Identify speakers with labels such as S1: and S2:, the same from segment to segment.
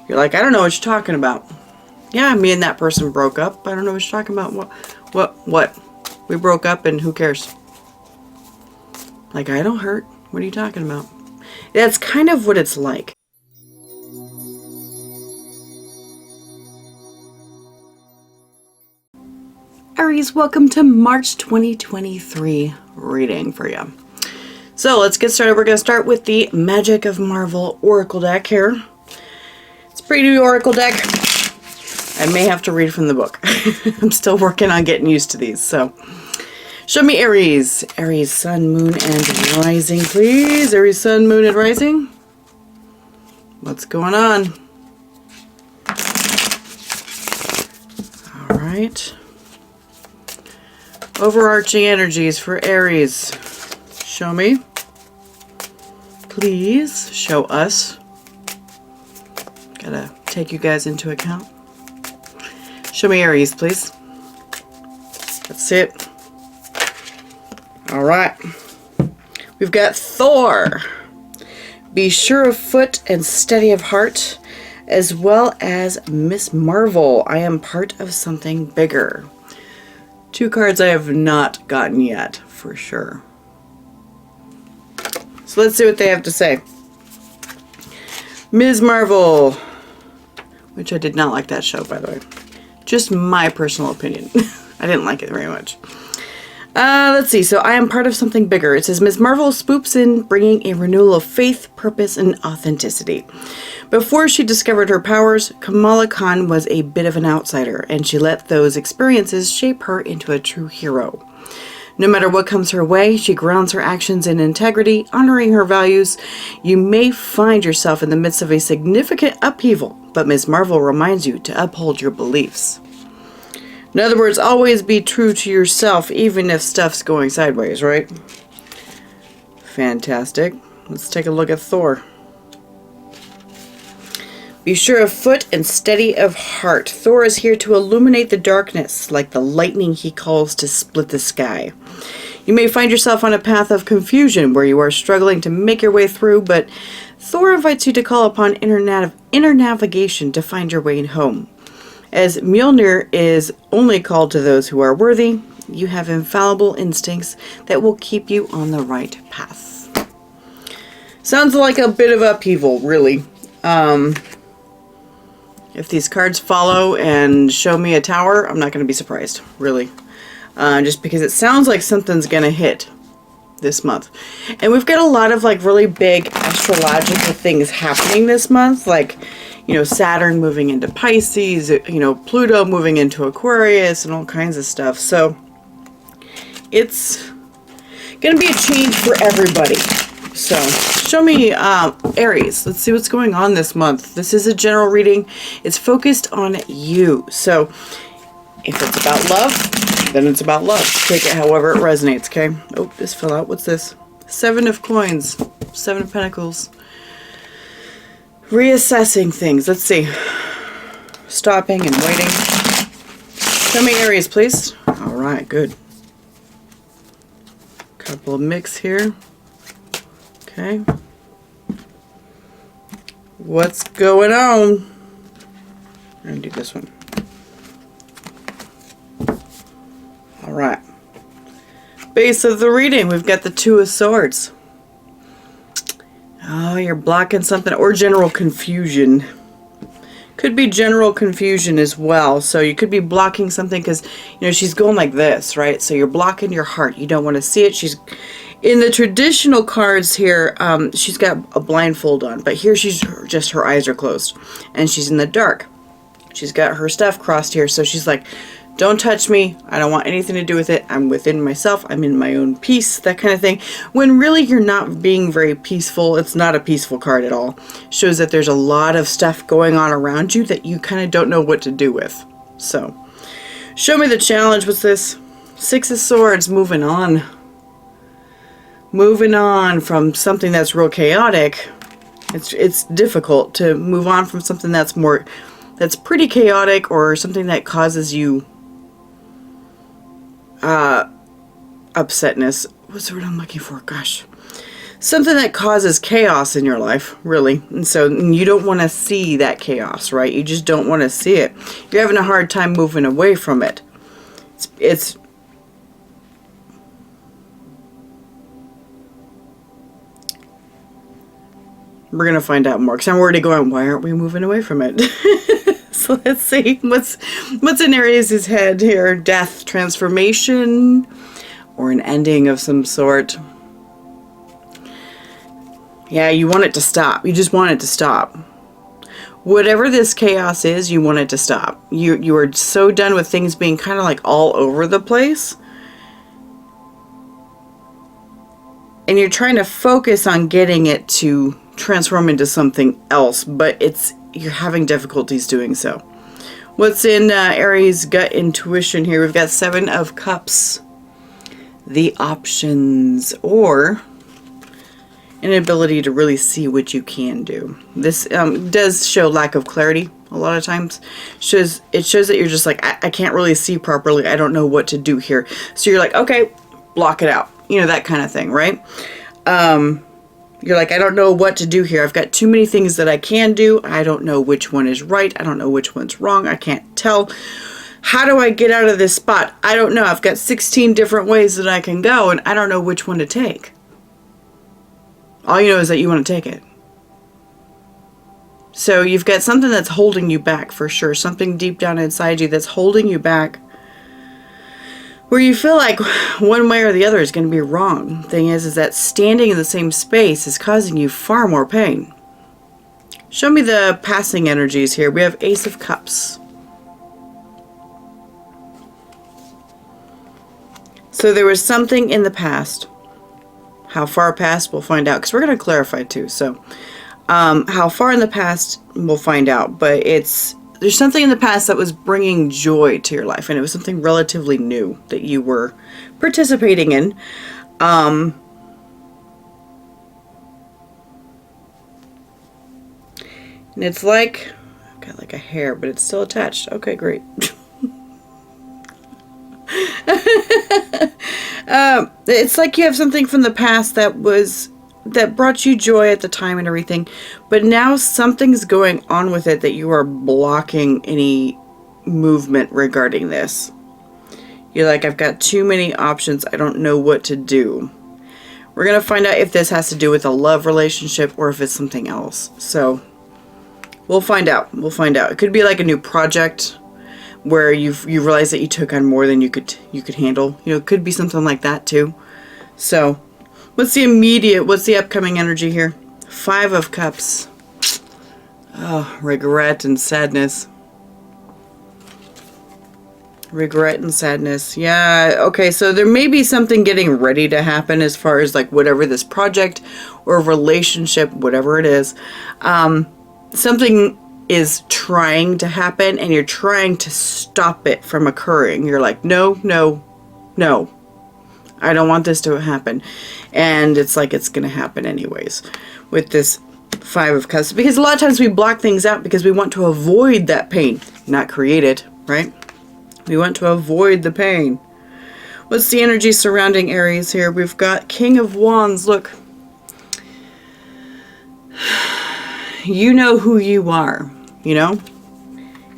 S1: You're like, I don't know what you're talking about. Yeah, me and that person broke up. I don't know what you're talking about. What? We broke up and who cares? Like, I don't hurt. What are you talking about? That's kind of what it's like. Aries, welcome to March 2023 reading for you. So let's get started. We're going to start with the Magic of Marvel Oracle deck here. It's a pretty new Oracle deck. I may have to read from the book. I'm still working on getting used to these. So show me Aries. Aries, Sun, Moon, and Rising, please. Aries, Sun, Moon, and Rising. What's going on? All right. Overarching energies for Aries. Show me. Please show us. Gotta take you guys into account. Show me Aries, please. That's it. All right. We've got Thor. Be sure of foot and steady of heart, as well as Miss Marvel. I am part of something bigger. Two cards I have not gotten yet, for sure. So let's see what they have to say. Ms. Marvel, which I did not like that show, by the way. Just my personal opinion. I didn't like it very much. Let's see. So I am part of something bigger. It says, Ms. Marvel swoops in, bringing a renewal of faith, purpose, and authenticity. Before she discovered her powers, Kamala Khan was a bit of an outsider, and she let those experiences shape her into a true hero. No matter what comes her way, she grounds her actions in integrity, honoring her values. You may find yourself in the midst of a significant upheaval, but Ms. Marvel reminds you to uphold your beliefs. In other words, always be true to yourself, even if stuff's going sideways, right? Fantastic. Let's take a look at Thor. Be sure of foot and steady of heart. Thor is here to illuminate the darkness, like the lightning he calls to split the sky. You may find yourself on a path of confusion where you are struggling to make your way through, but Thor invites you to call upon inner navigation to find your way home. As Mjolnir is only called to those who are worthy, you have infallible instincts that will keep you on the right path. Sounds like a bit of upheaval, really. If these cards follow and show me a tower, I'm not going to be surprised, really. Just because it sounds like something's going to hit this month. And we've got a lot of like really big astrological things happening this month. Like, you know, Saturn moving into Pisces, you know, Pluto moving into Aquarius and all kinds of stuff. So it's going to be a change for everybody. So show me Aries. Let's see what's going on this month. This is a general reading. It's focused on you. So if it's about love, then it's about love. Take it however it resonates, okay? Oh, this fell out. What's this? 7 of Coins. 7 of Pentacles. Reassessing things. Let's see. Stopping and waiting. Show me Aries, please. All right, good. Couple of mix here. Okay. What's going on? I'm going to do this one. All right. Base of the reading, we've got the 2 of Swords. Oh, you're blocking something, or general confusion. Could be general confusion as well. So you could be blocking something because, you know, she's going like this, right? So you're blocking your heart. You don't want to see it. She's in the traditional cards here. She's got a blindfold on, but here she's just, her eyes are closed and she's in the dark. She's got her stuff crossed here. So she's like, don't touch me. I don't want anything to do with it. I'm within myself. I'm in my own peace, that kind of thing. When really you're not being very peaceful. It's not a peaceful card at all. Shows that there's a lot of stuff going on around you that you kind of don't know what to do with. So, show me the challenge. What's this? 6 of Swords, moving on. Moving on from something that's real chaotic. It's difficult to move on from something that's pretty chaotic, or something that causes you upsetness. What's the word I'm looking for? Gosh. something that causes chaos in your life, really. And so you don't want to see that chaos, right? You just don't want to see it. You're having a hard time moving away from it. It's we're going to find out more, because I'm already going, why aren't we moving away from it? So let's see what's in Aries' head here. Death, transformation, or an ending of some sort. Yeah, you want it to stop. You just want it to stop. Whatever this chaos is, you want it to stop. You are so done with things being kind of like all over the place. And you're trying to focus on getting it to transform into something else, but you're having difficulties doing so. What's in Aries' gut intuition here? We've got 7 of Cups. The options, or an ability to really see what you can do. This does show lack of clarity a lot of times. It shows that you're just like, I can't really see properly. I don't know what to do here. So you're like, okay, block it out. You know, that kind of thing, right? You're like, I don't know what to do here. I've got too many things that I can do. I don't know which one is right. I don't know which one's wrong. I can't tell. How do I get out of this spot? I don't know. I've got 16 different ways that I can go, and I don't know which one to take. All you know is that you want to take it. So you've got something that's holding you back for sure. Something deep down inside you that's holding you back, where you feel like one way or the other is going to be wrong. Thing is that standing in the same space is causing you far more pain. Show me the passing energies here. We have Ace of Cups. So there was something in the past. How far past, we'll find out, because we're going to clarify too. So how far in the past, we'll find out. But there's something in the past that was bringing joy to your life, and it was something relatively new that you were participating in. And it's like, I've got like a hair, but it's still attached. Okay, great. It's like you have something from the past that brought you joy at the time and everything, but now something's going on with it that you are blocking any movement regarding this. You're like, I've got too many options. I don't know what to do. We're going to find out if this has to do with a love relationship or if it's something else. So we'll find out. We'll find out. It could be like a new project where you realize that you took on more than you could handle. You know, it could be something like that too. So what's the upcoming energy here? 5 of Cups. Oh, regret and sadness. Regret and sadness. Yeah, okay, so there may be something getting ready to happen as far as like whatever this project or relationship, whatever it is. Something is trying to happen and you're trying to stop it from occurring. You're like, no, no, no. I don't want this to happen. And it's like it's going to happen anyways with this 5 of Cups. Because a lot of times we block things out because we want to avoid that pain, not create it, right? We want to avoid the pain. What's the energy surrounding Aries here? We've got King of Wands. Look. You know who you are, you know?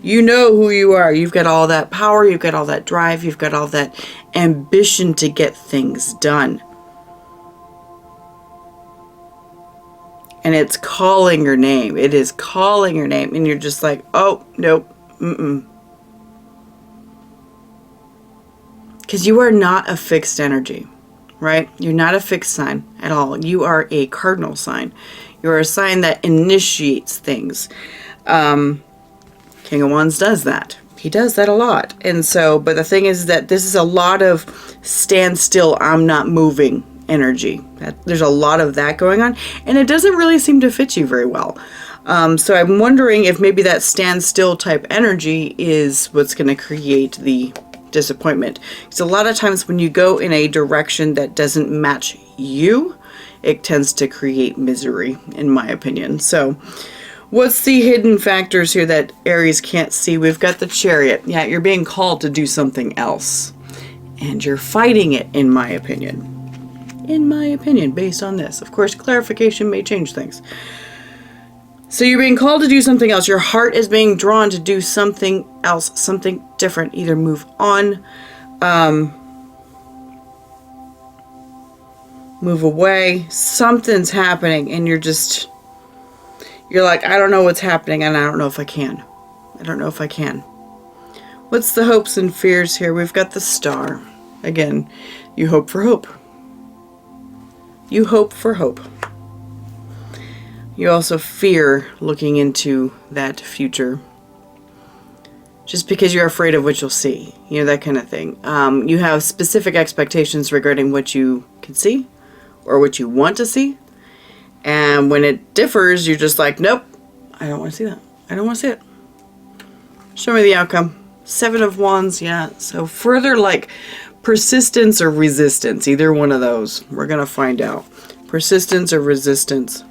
S1: You know who you are. You've got all that power. You've got all that drive. You've got all that ambition to get things done. And it's calling your name. It is calling your name. And you're just like, oh, nope. Mm-mm. Because you are not a fixed energy, right? You're not a fixed sign at all. You are a cardinal sign. You're a sign that initiates things. King of Wands does that. He does that a lot. And so, but the thing is that this is a lot of stand still, I'm not moving energy. There's a lot of that going on. And it doesn't really seem to fit you very well. So I'm wondering if maybe that stand still type energy is what's going to create the disappointment. Because a lot of times when you go in a direction that doesn't match you, it tends to create misery, in my opinion. So what's the hidden factors here that Aries can't see? We've got the Chariot. Yeah, you're being called to do something else. And you're fighting it, in my opinion. in my opinion, based on this. Of course, clarification may change things. So you're being called to do something else. Your heart is being drawn to do something else, something different. Either move on, move away. Something's happening and you're like, I don't know what's happening and I don't know if I can. I don't know if I can. What's the hopes and fears here? We've got the Star. Again, you hope for hope. You hope for hope. You also fear looking into that future. Just because you're afraid of what you'll see. You know, that kind of thing. You have specific expectations regarding what you can see or what you want to see. And when it differs, you're just like, nope, I don't want to see that. I don't want to see it. Show me the outcome. 7 of Wands, yeah. So further like persistence or resistance. Either one of those. We're going to find out. Persistence or resistance.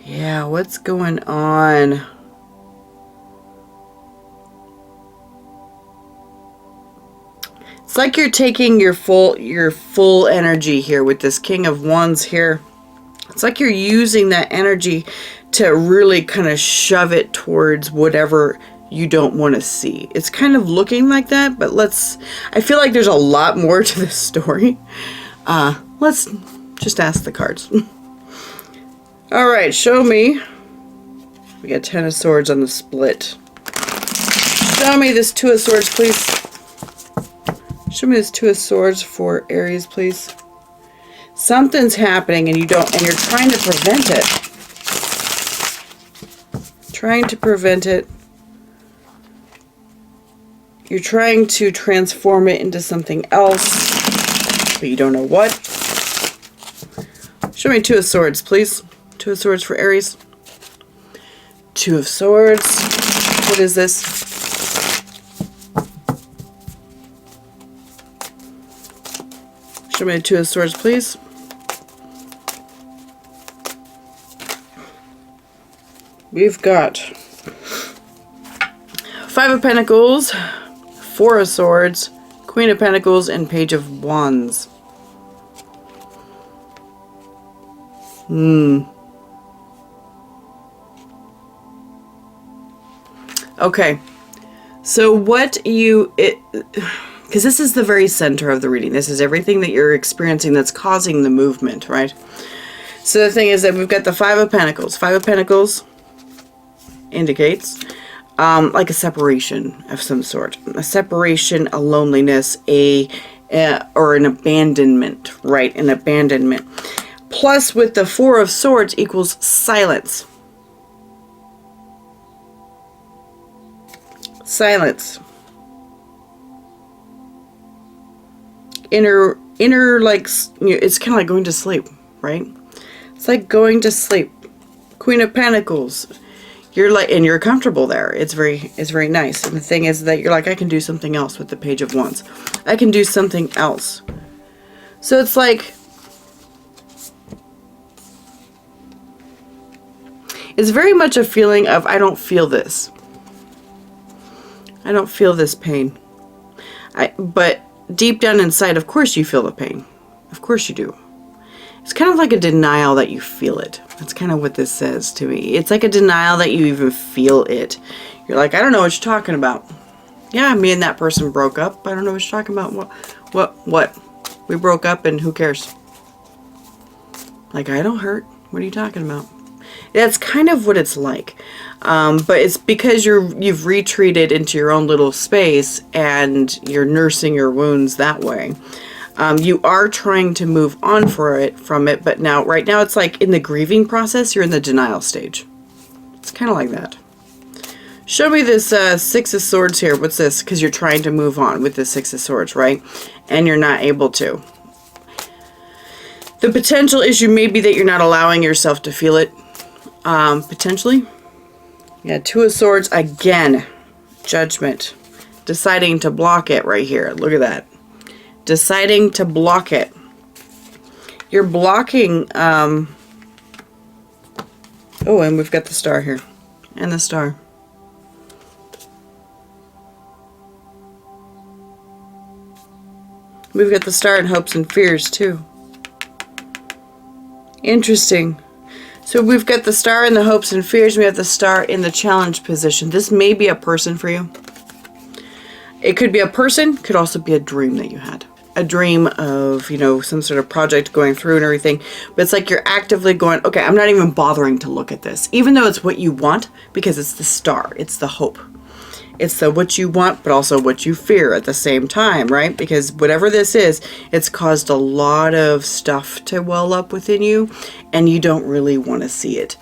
S1: Yeah, what's going on? It's like you're taking your full energy here with this King of Wands here. It's like you're using that energy to really kind of shove it towards whatever you don't want to see. It's kind of looking like that, but I feel like there's a lot more to this story. Let's just ask the cards. All right, show me. We got 10 of Swords on the split. Show me this 2 of Swords, please. Show me this 2 of Swords for Aries, please. Something's happening and you're trying to prevent it. Trying to prevent it. You're trying to transform it into something else, but you don't know what. Show me 2 of Swords, please. 2 of Swords for Aries. 2 of Swords. What is this? Show me 2 of Swords, please. We've got 5 of Pentacles, 4 of Swords, Queen of Pentacles, and Page of Wands. Okay, so because this is the very center of the reading. This is everything that you're experiencing that's causing the movement, right? So the thing is that we've got the 5 of Pentacles. 5 of Pentacles indicates like a separation of some sort. A separation, a loneliness, or an abandonment, right? An abandonment. Plus with the 4 of Swords equals silence. Silence. Inner like, it's kind of like going to sleep, right? It's like going to sleep. Queen of Pentacles. You're like, and you're comfortable there. It's very nice. And the thing is that you're like, I can do something else with the Page of Wands. I can do something else. So it's like, it's very much a feeling of, I don't feel this. I don't feel this pain. But deep down inside, of course you feel the pain. Of course you do. It's kind of like a denial that you feel it. That's kind of what this says to me. It's like a denial that you even feel it. You're like, I don't know what you're talking about. Yeah, me and that person broke up. I don't know what you're talking about. What? We broke up and who cares? Like, I don't hurt. What are you talking about? That's kind of what it's like. But it's because you've retreated into your own little space and you're nursing your wounds that way. You are trying to move on from it, but right now it's like in the grieving process, you're in the denial stage. It's kind of like that. Show me this 6 of Swords here. What's this? Because you're trying to move on with the 6 of Swords, right? And you're not able to. The potential issue may be that you're not allowing yourself to feel it. Potentially. Yeah, 2 of Swords again. Judgment. Deciding to block it right here. Look at that. Deciding to block it. You're blocking, oh, and we've got the Star here. And the Star. We've got the Star in hopes and fears too. Interesting. So we've got the Star in the hopes and fears. We have the Star in the challenge position. This may be a person for you. It could be a person, could also be a dream that you had. A dream of, you know, some sort of project going through and everything. But it's like you're actively going, okay, I'm not even bothering to look at this. Even though it's what you want, because it's the Star. It's the hope. It's the what you want, but also what you fear at the same time, right? Because whatever this is, it's caused a lot of stuff to well up within you, and you don't really want to see it.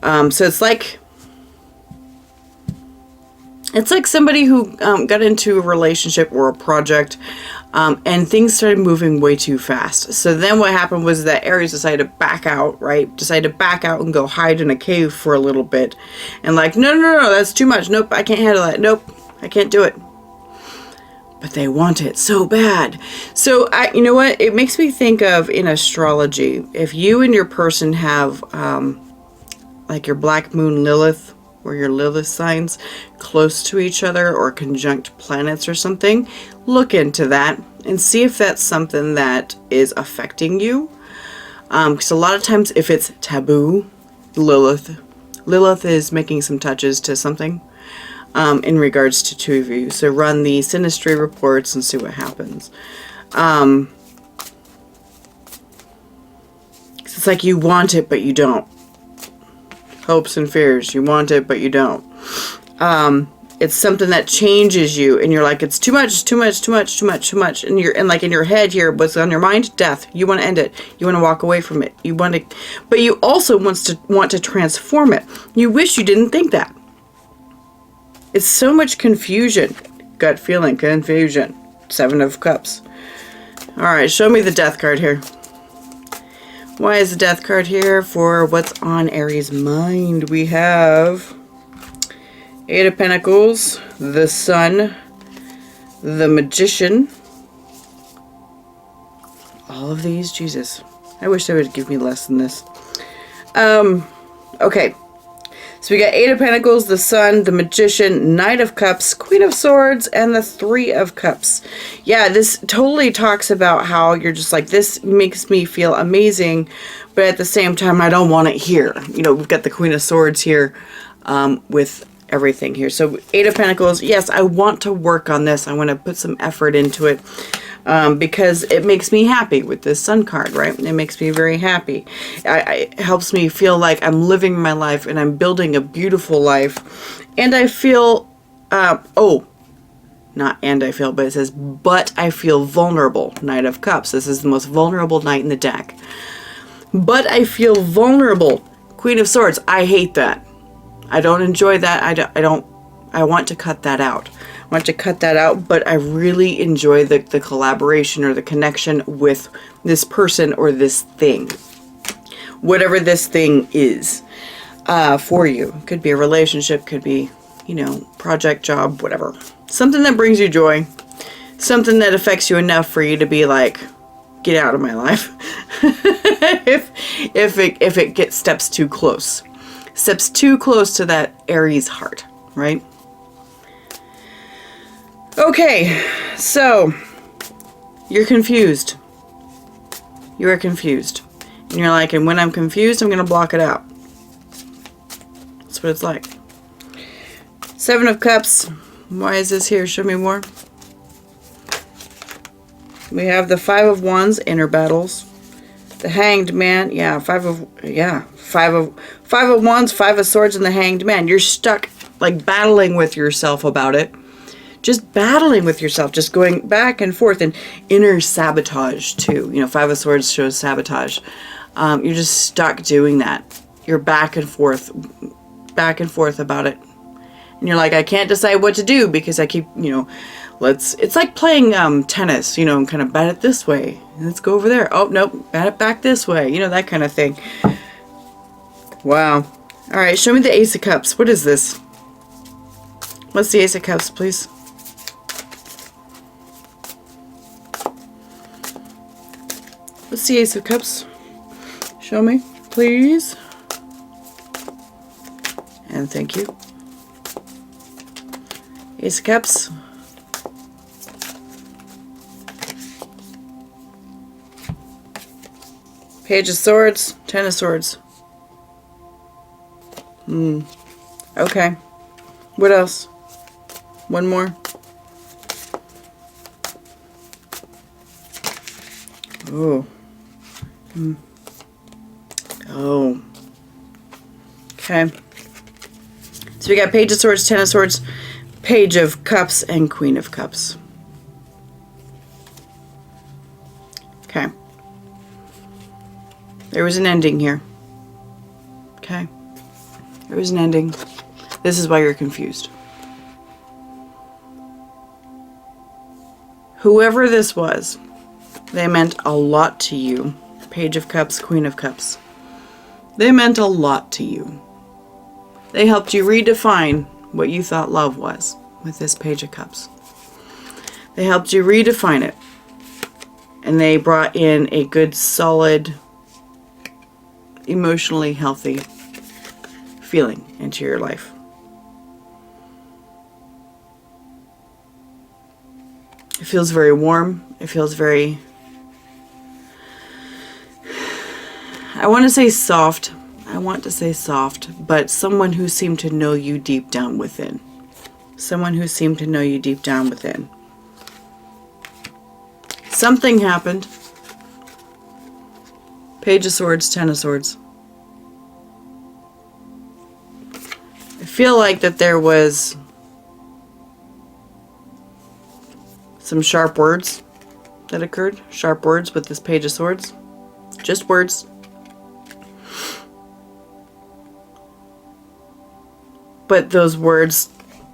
S1: So it's like somebody who got into a relationship or a project, and things started moving way too fast. So then what happened was that Aries decided to back out, right? Decided to back out and go hide in a cave for a little bit. And like, no, that's too much. Nope, I can't handle that. Nope, I can't do it. But they want it so bad. So, you know what? It makes me think of, in astrology, if you and your person have, like your Black Moon Lilith, or your Lilith signs close to each other or conjunct planets or something, look into that and see if that's something that is affecting you. Because a lot of times if it's taboo, Lilith is making some touches to something in regards to two of you. So run the synastry reports and see what happens. It's like you want it, but you don't. Hopes and fears. You want it, but you don't. It's something that changes you, and you're like, it's too much, too much, too much, too much, too much. And you're, and like in your head here, what's on your mind? Death. You want to end it. You want to walk away from it. You want to, but you also want to transform it. You wish you didn't think that. It's so much confusion. Gut feeling, confusion. 7 of Cups. All right, show me the Death card here. Why is the Death card here for what's on Aries' mind? We have 8 of Pentacles, the Sun, the Magician. All of these, Jesus. I wish they would give me less than this. Okay. So we got 8 of Pentacles, the Sun, the Magician, Knight of Cups, Queen of Swords, and the 3 of Cups. Yeah, this totally talks about how you're just like, this makes me feel amazing, but at the same time, I don't want it here. You know, we've got the Queen of Swords here with everything here. So 8 of Pentacles, yes, I want to work on this. I want to put some effort into it. Because it makes me happy with this Sun card, right? It makes me very happy. It helps me feel like I'm living my life and I'm building a beautiful life. And I feel, not and I feel, but it says, but I feel vulnerable. Knight of Cups. This is the most vulnerable knight in the deck. But I feel vulnerable. Queen of Swords. I hate that. I don't enjoy that. I want to cut that out. I want to cut that out, but I really enjoy the collaboration or the connection with this person or this thing. Whatever this thing is for you. Could be a relationship, could be, you know, project, job, whatever. Something that brings you joy. Something that affects you enough for you to be like, get out of my life. if it steps too close. Steps too close to that Aries heart, right? Okay, so you're confused. You are confused. And you're like, and when I'm confused, I'm going to block it out. That's what it's like. 7 of Cups. Why is this here? Show me more. We have the 5 of Wands, inner battles. The Hanged Man. Yeah, 5 of Wands, 5 of Swords, and the Hanged Man. You're stuck, like, battling with yourself about it. Just battling with yourself, just going back and forth, and inner sabotage too. You know, 5 of Swords shows sabotage. You're just stuck doing that. You're back and forth about it. And you're like, I can't decide what to do because I keep, you know, it's like playing tennis, you know, and kind of bat it this way. Let's go over there. Oh, nope, bat it back this way. You know, that kind of thing. Wow. All right, show me the Ace of Cups. What is this? What's the Ace of Cups, please? What's the Ace of Cups? Show me, please. And thank you. Ace of Cups. Page of Swords, Ten of Swords. Okay. What else? One more. Ooh. Oh. Okay. So we got Page of Swords, Ten of Swords, Page of Cups, and Queen of Cups. Okay. There was an ending here. Okay. There was an ending. This is why you're confused. Whoever this was, they meant a lot to you. Page of Cups, Queen of Cups. They meant a lot to you. They helped you redefine what you thought love was with this Page of Cups. They helped you redefine it. And they brought in a good, solid, emotionally healthy feeling into your life. It feels very warm. It feels very, I want to say soft. But someone who seemed to know you deep down within. Someone who seemed to know you deep down within. Something happened. Page of Swords, Ten of Swords. I feel like that there was some sharp words that occurred. Sharp words with this Page of Swords. Just words. But those words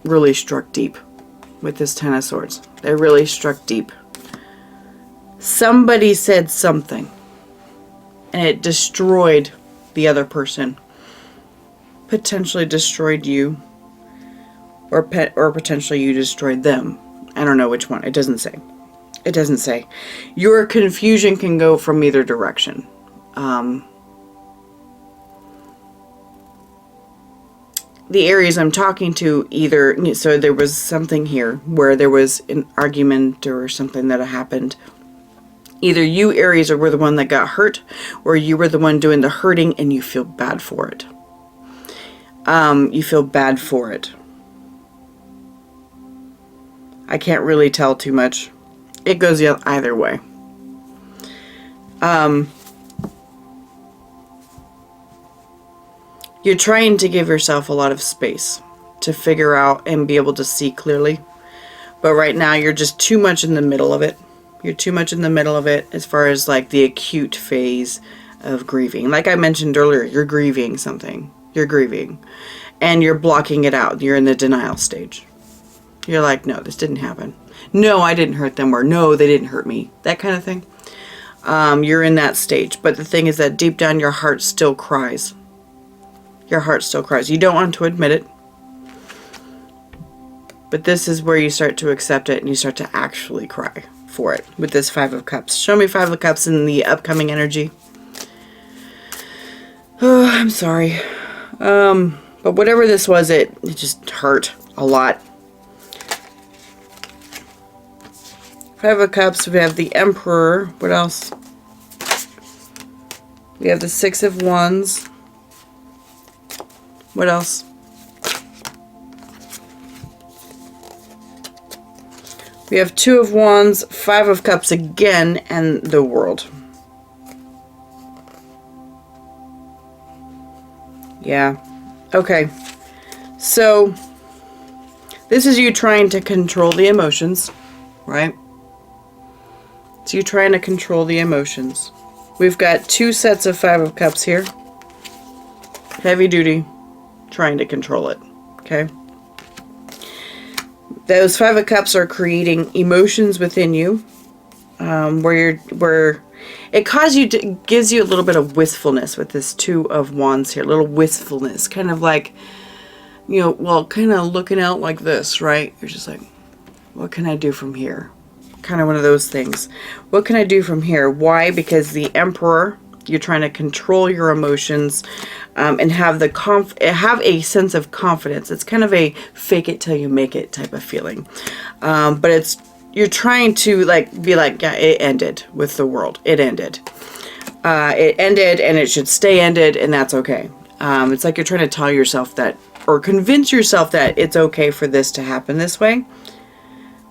S1: really struck deep with this Ten of Swords. They really struck deep. Somebody said something, and it destroyed the other person. Potentially destroyed you, or potentially you destroyed them. I don't know which one. It doesn't say. It doesn't say. Your confusion can go from either direction. The Aries I'm talking to either, so there was something here where there was an argument or something that happened. Either you, Aries, were the one that got hurt, or you were the one doing the hurting and you feel bad for it. You feel bad for it. I can't really tell too much. It goes either way. You're trying to give yourself a lot of space to figure out and be able to see clearly. But right now you're just too much in the middle of it. You're too much in the middle of it as far as like the acute phase of grieving. Like I mentioned earlier, you're grieving something. You're grieving. And you're blocking it out. You're in the denial stage. You're like, no, this didn't happen. No, I didn't hurt them. Or no, they didn't hurt me. That kind of thing. You're in that stage. But the thing is that deep down your heart still cries. Your heart still cries. You don't want to admit it. But this is where you start to accept it and you start to actually cry for it with this Five of Cups. Show me Five of Cups in the upcoming energy. Oh, I'm sorry. But whatever this was, it just hurt a lot. Five of Cups. We have the Emperor. What else? We have the Six of Wands. What else? We have Two of Wands, Five of Cups again, and the World. Yeah. Okay. So, this is you trying to control the emotions, right? So you're trying to control the emotions. We've got two sets of Five of Cups here. Heavy duty. Trying to control it. Okay. Those Five of Cups are creating emotions within you, where it gives you a little bit of wistfulness with this Two of Wands here. A little wistfulness, kind of like, kind of looking out like this, right? You're just like, what can I do from here? Kind of one of those things. What can I do from here? Why? Because the Emperor. You're trying to control your emotions and have a sense of confidence. It's kind of a fake it till you make it type of feeling. But you're trying to be like, yeah, it ended with the World. It ended. it ended and it should stay ended, and that's okay. It's like you're trying to tell yourself that, or convince yourself that it's okay for this to happen this way.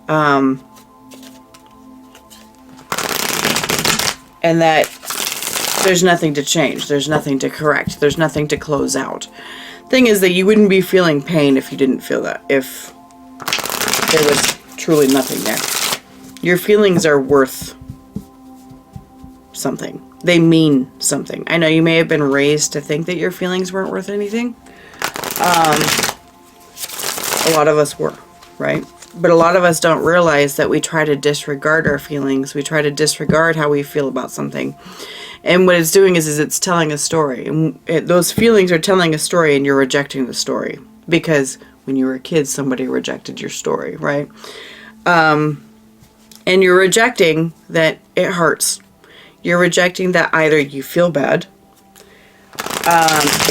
S1: And that there's nothing to change. There's nothing to correct. There's nothing to close out. Thing is that you wouldn't be feeling pain if you didn't feel that. If there was truly nothing there. Your feelings are worth something. They mean something. I know you may have been raised to think that your feelings weren't worth anything. A lot of us were, right? But a lot of us don't realize that we try to disregard our feelings. We try to disregard how we feel about something. And what it's doing is it's telling a story. And those feelings are telling a story, and you're rejecting the story. Because when you were a kid, somebody rejected your story, right? And you're rejecting that it hurts. You're rejecting that either you feel bad,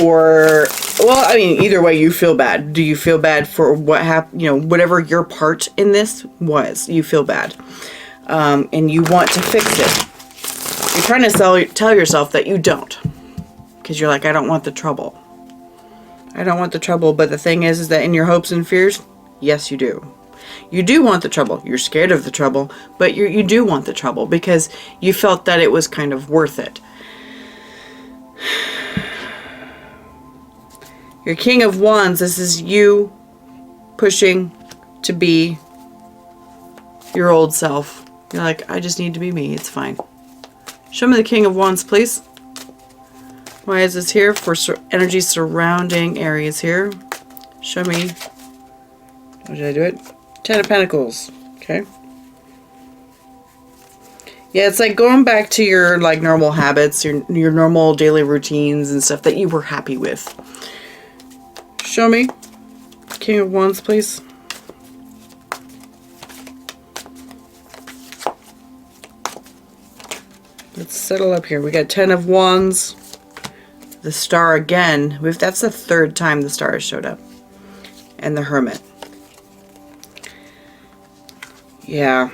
S1: or, well, I mean, either way you feel bad. Do you feel bad for what happened, you know, whatever your part in this was, you feel bad. And you want to fix it. You're trying to tell yourself that you don't. Because you're like, I don't want the trouble. I don't want the trouble. But the thing is that in your hopes and fears, yes, you do. You do want the trouble. You're scared of the trouble, but you do want the trouble because you felt that it was kind of worth it. Your King of Wands, this is you pushing to be your old self. You're like, I just need to be me. It's fine. Show me the King of Wands, please. Why is this here? For energy surrounding Aries here. Show me. How did I do it? 10 of Pentacles. Okay. Yeah, it's like going back to your like normal habits, your normal daily routines and stuff that you were happy with. Show me. King of Wands, please. Let's settle up here. We got 10 of Wands. The Star again. That's the third time the Star has showed up. And the Hermit. Yeah.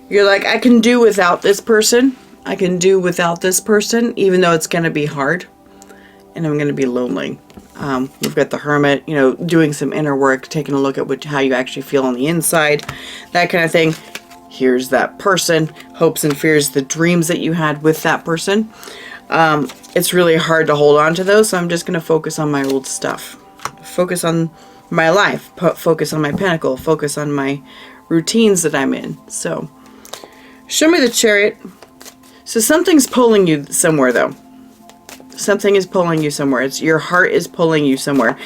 S1: You're like, I can do without this person. I can do without this person, even though it's going to be hard. And I'm going to be lonely. We've got the Hermit, you know, doing some inner work, taking a look at how you actually feel on the inside. That kind of thing. Here's that person, hopes and fears, the dreams that you had with that person. It's really hard to hold on to those, so I'm just going to focus on my old stuff. Focus on my life, focus on my Pentacle, focus on my routines that I'm in. So, show me the Chariot. So something's pulling you somewhere, though. Something is pulling you somewhere. It's your heart is pulling you somewhere.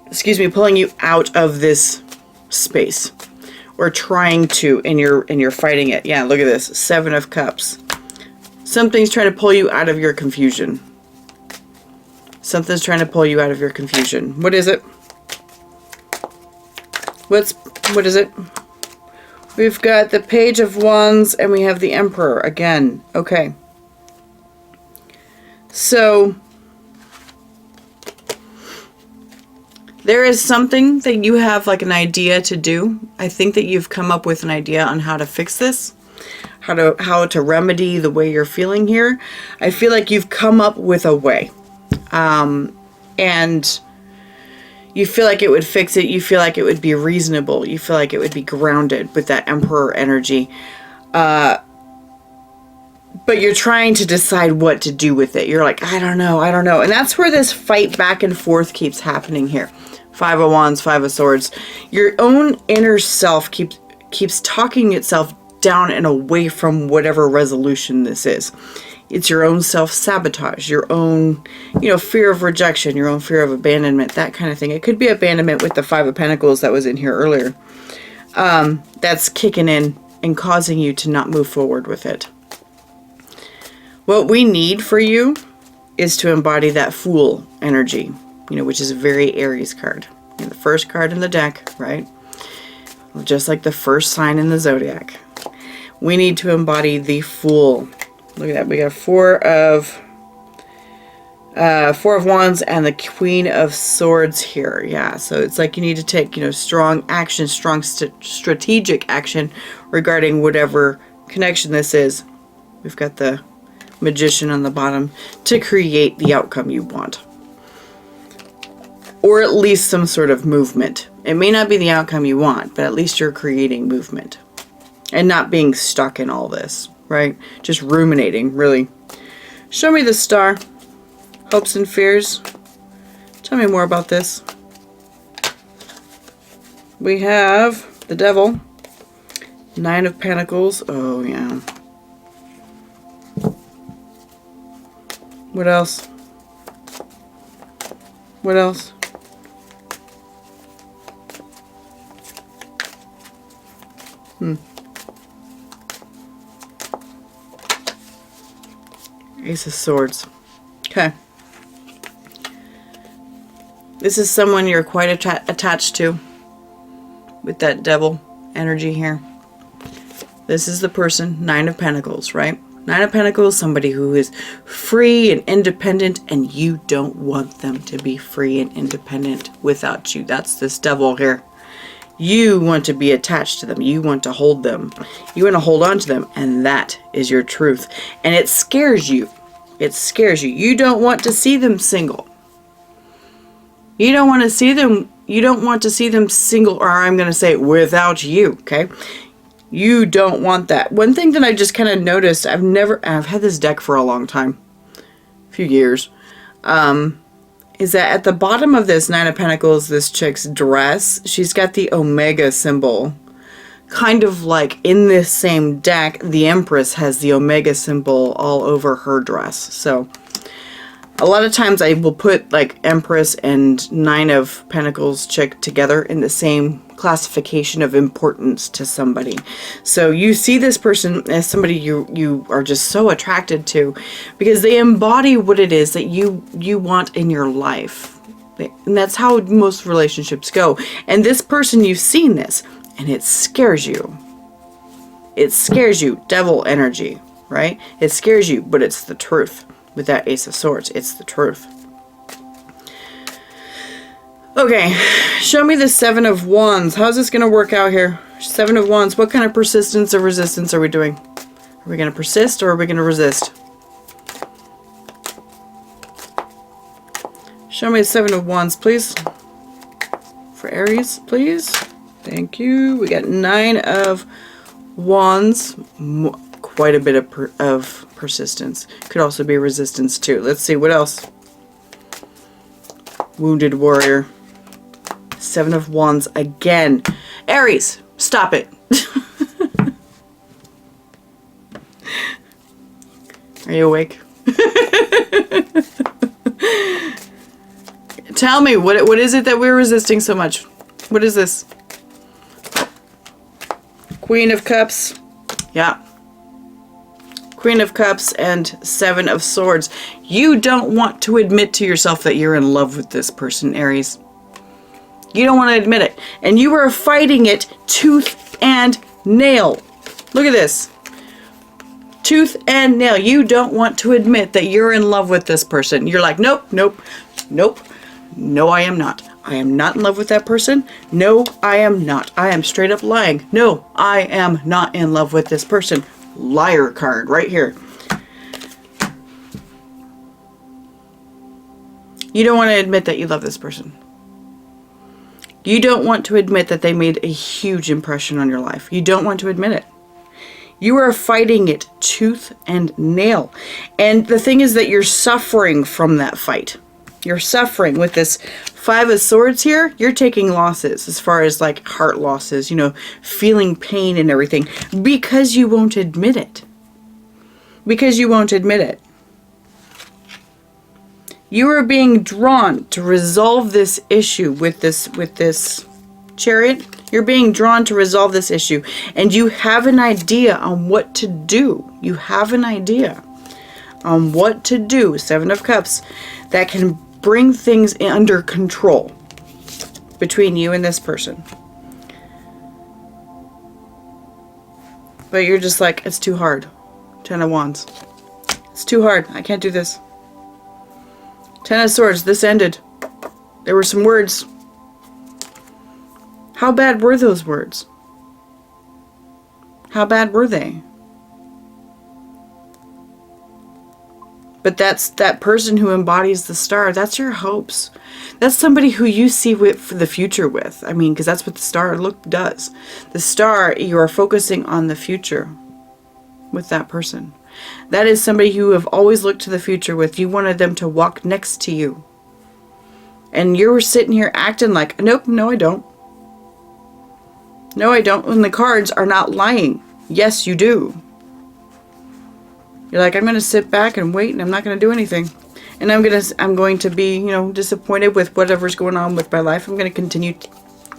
S1: Excuse me, pulling you out of this space. Or trying to, and you're fighting it. Yeah, look at this. 7 of Cups. Something's trying to pull you out of your confusion. Something's trying to pull you out of your confusion. What is it? What is it? We've got the Page of Wands and we have the Emperor again. Okay. So there is something that you have like an idea to do. I think that you've come up with an idea on how to fix this, how to remedy the way you're feeling here. I feel like you've come up with a way, and you feel like it would fix it. You feel like it would be reasonable. You feel like it would be grounded with that Emperor energy. But you're trying to decide what to do with it. You're like, I don't know. And that's where this fight back and forth keeps happening here. 5 of Wands, 5 of Swords. Your own inner self keeps talking itself down and away from whatever resolution this is. It's your own self-sabotage, your own, fear of rejection, your own fear of abandonment, that kind of thing. It could be abandonment with the 5 of Pentacles that was in here earlier. That's kicking in and causing you to not move forward with it. What we need for you is to embody that Fool energy, which is a very Aries card. The first card in the deck, right? Just like the first sign in the zodiac. We need to embody the Fool. Look at that. We got 4 of Wands and the Queen of Swords here. Yeah, so it's like you need to take, strong action, strong strategic action regarding whatever connection this is We've got the Magician on the bottom to create the outcome you want. Or at least some sort of movement. It may not be the outcome you want, but at least you're creating movement. And not being stuck in all this, right? Just ruminating, really. Show me the Star. Hopes and fears. Tell me more about this. We have the Devil. 9 of Pentacles. Oh, yeah. What else? What else? Ace of Swords. Okay. This is someone you're quite attached to with that Devil energy here. This is the person, 9 of Pentacles, right? 9 of Pentacles, somebody who is free and independent, and you don't want them to be free and independent without you. That's this Devil here. You want to be attached to them. You want to hold them. You want to hold on to them, and that is your truth. And it scares you. It scares you. You don't want to see them single. You don't want to see them. You don't want to see them single, or I'm going to say without you, okay? You don't want that. One thing that I just kind of noticed, I've had this deck for a long time, a few years, is that at the bottom of this 9 of Pentacles, this chick's dress, she's got the Omega symbol. Kind of like in this same deck, the Empress has the Omega symbol all over her dress. So a lot of times I will put like Empress and 9 of Pentacles chick together in the same classification of importance to somebody. So you see this person as somebody you are just so attracted to because they embody what it is that you want in your life. And that's how most relationships go. And this person, you've seen this and it scares you. It scares you. Devil energy, right? It scares you, but it's the truth. With that Ace of Swords, it's the truth. Okay, show me the 7 of Wands. How's this going to work out here? 7 of Wands, what kind of persistence or resistance are we doing? Are we going to persist or are we going to resist? Show me the 7 of Wands, please. For Aries, please. Thank you. We got 9 of Wands. Quite a bit of persistence. Could also be resistance too. Let's see, what else? Wounded Warrior. 7 of Wands again. Aries, stop it. Are you awake? Tell me, what is it that we're resisting so much? What is this? Queen of Cups. Yeah. Queen of Cups and 7 of Swords. You don't want to admit to yourself that you're in love with this person, Aries. You don't want to admit it. And you are fighting it tooth and nail. Look at this. Tooth and nail. You don't want to admit that you're in love with this person. You're like, nope, nope, nope. No, I am not. I am not in love with that person. No, I am not. I am straight up lying. No, I am not in love with this person. Liar card right here. You don't want to admit that you love this person. You don't want to admit that they made a huge impression on your life. You don't want to admit it. You are fighting it tooth and nail. And the thing is that you're suffering from that fight. You're suffering with this 5 of Swords here. You're taking losses as far as like heart losses, you know, feeling pain and everything because you won't admit it. Because you won't admit it. You are being drawn to resolve this issue with this Chariot. You're being drawn to resolve this issue and you have an idea on what to do. You have an idea on what to do. 7 of Cups that can bring things under control between you and this person. But you're just like, it's too hard. 10 of Wands. It's too hard. I can't do this. 10 of Swords. This ended. There were some words. How bad were those words? How bad were they? But that's that person who embodies the star. That's your hopes. That's somebody who you see for the future with. I mean, because that's what the star does. The star, you are focusing on the future with that person. That is somebody who you have always looked to the future with. You wanted them to walk next to you. And you're sitting here acting like, nope, no I don't. No I don't. When the cards are not lying. Yes, you do. You're like, I'm going to sit back and wait and I'm not going to do anything. And I'm going to be, you know, disappointed with whatever's going on with my life. I'm going to continue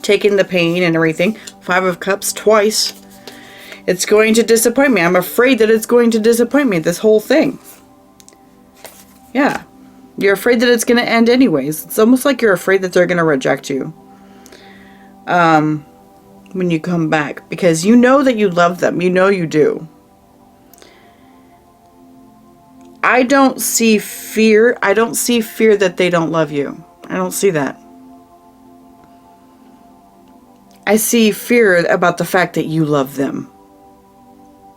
S1: taking the pain and everything. 5 of Cups twice. It's going to disappoint me. I'm afraid that it's going to disappoint me, this whole thing. Yeah. You're afraid that it's going to end anyways. It's almost like you're afraid that they're going to reject you. When you come back. Because you know that you love them. You know you do. I don't see fear. I don't see fear that they don't love you. I don't see that. I see fear about the fact that you love them.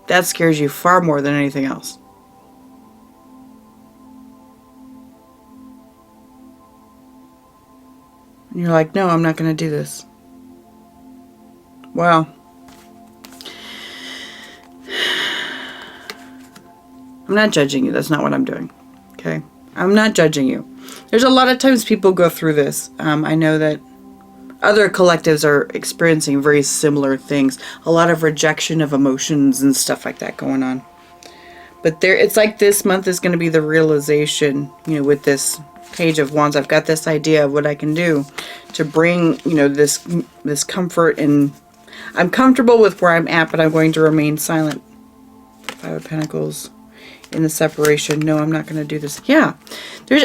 S1: That scares you far more than anything else. And you're like, no, I'm not going to do this. Wow. I'm not judging you. That's not what I'm doing. Okay? I'm not judging you. There's a lot of times people go through this. I know that other collectives are experiencing very similar things. A lot of rejection of emotions and stuff like that going on. But it's like this month is going to be the realization, you know, with this Page of Wands. I've got this idea of what I can do to bring, you know, this comfort, and I'm comfortable with where I'm at, but I'm going to remain silent. 5 of Pentacles. In the separation. No, I'm not going to do this. Yeah.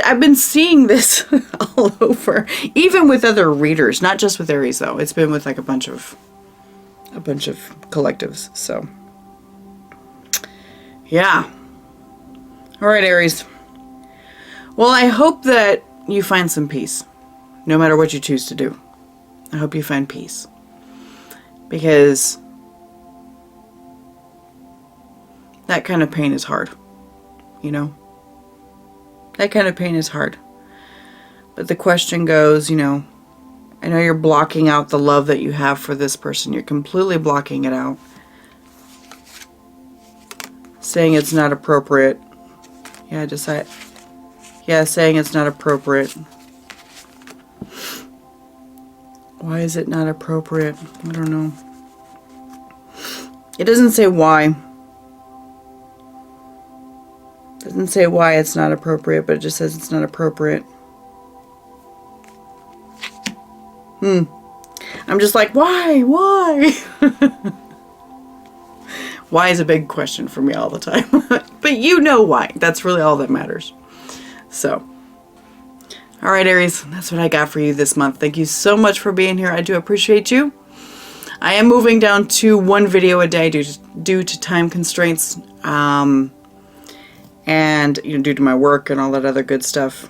S1: I've been seeing this all over. Even with other readers. Not just with Aries though. It's been with like a bunch of collectives. So. Yeah. Alright, Aries. Well, I hope that you find some peace. No matter what you choose to do. I hope you find peace. Because that kind of pain is hard. You know, that kind of pain is hard. But the question goes, you know, I know you're blocking out the love that you have for this person. You're completely blocking it out. Saying it's not appropriate. Yeah, saying it's not appropriate. Why is it not appropriate? I don't know. It doesn't say why. Doesn't say why it's not appropriate, but it just says it's not appropriate. I'm just like, why? Why? Why is a big question for me all the time. But you know why. That's really all that matters. So. Alright, Aries. That's what I got for you this month. Thank you so much for being here. I do appreciate you. I am moving down to 1 video a day due to time constraints. And, you know, due to my work and all that other good stuff.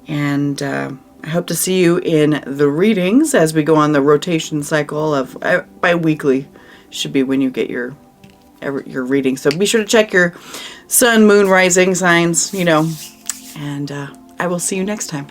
S1: And I hope to see you in the readings as we go on the rotation cycle of bi-weekly should be when you get your reading. So be sure to check your sun, moon, rising signs, you know. And I will see you next time.